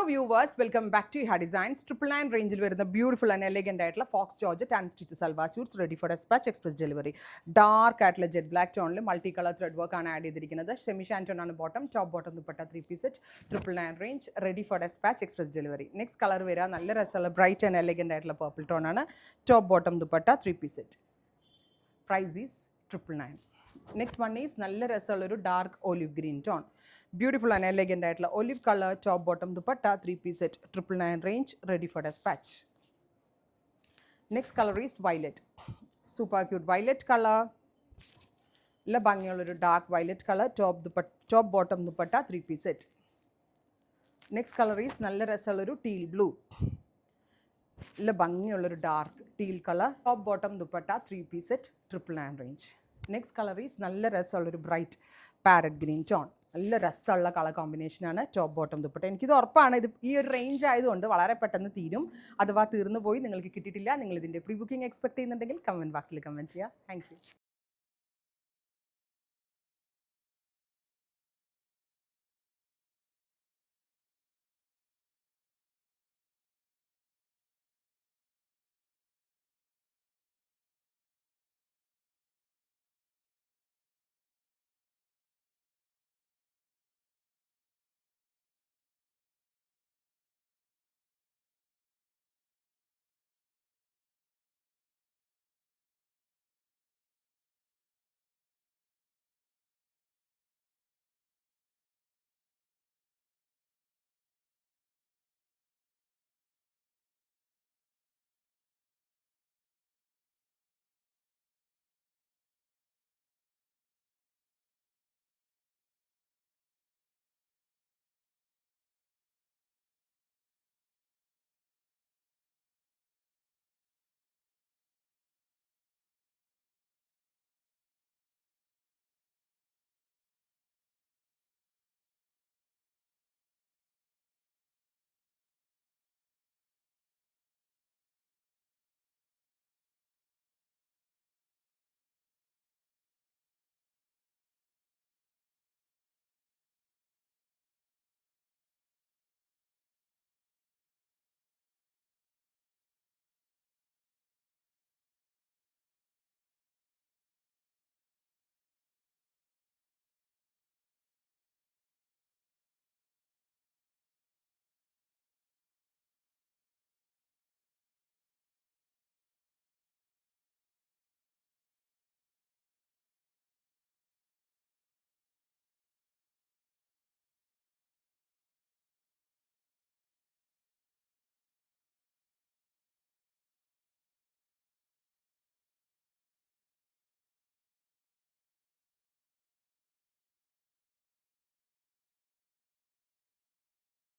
Hello viewers, welcome back to Iha Designs. 999 range വരുന്ന beautiful and elegant ആയിട്ടുള്ള faux georgette and stitch salwar suits ready for despatch express delivery. Dark ആയിട്ടുള്ള jet black ടോണിൽ multi colour thread work ആണ് add ചെയ്തിരിക്കുന്നത്. Semi shantoon ആണ് bottom, top bottom dupatta 3 piece set 999 range ready for despatch express delivery. Next colour വരിക നല്ല രസമുള്ള bright and elegant ആയിട്ടുള്ള purple tone ആണ്. Top bottom dupatta 3 piece set. Price is 999. Next one is നല്ല രസമുള്ള ഒരു dark olive green tone. Beautiful and elegant ആയിട്ടുള്ള olive color top bottom dupatta 3 piece set 999 range ready for dispatch. Next color is violet. Super cute violet color. നല്ല ഭംഗിയുള്ള ഒരു dark violet color top bottom dupatta 3 piece set. Next color is നല്ല രസമുള്ള ഒരു teal blue. നല്ല ഭംഗിയുള്ള ഒരു dark teal color top bottom dupatta 3 piece set 999 range. Next color is നല്ല രസമുള്ള ഒരു bright parrot green tone. നല്ല രസമുള്ള കളർ കോമ്പിനേഷനാണ് ടോപ്പ് ബോട്ടം ദുപ്പട്ട. എനിക്കിത് ഉറപ്പാണ്, ഇത് ഈ ഒരു റേഞ്ച് ആയതുകൊണ്ട് വളരെ പെട്ടെന്ന് തീരും. അഥവാ തീർന്നു പോയി നിങ്ങൾക്ക് കിട്ടിയിട്ടില്ല, നിങ്ങൾ ഇതിൻ്റെ പ്രീ ബുക്കിംഗ് എക്സ്പെക്ട് ചെയ്യുന്നുണ്ടെങ്കിൽ കമൻറ്റ് ബോക്സിൽ കമൻറ്റ് ചെയ്യുക. Thank you.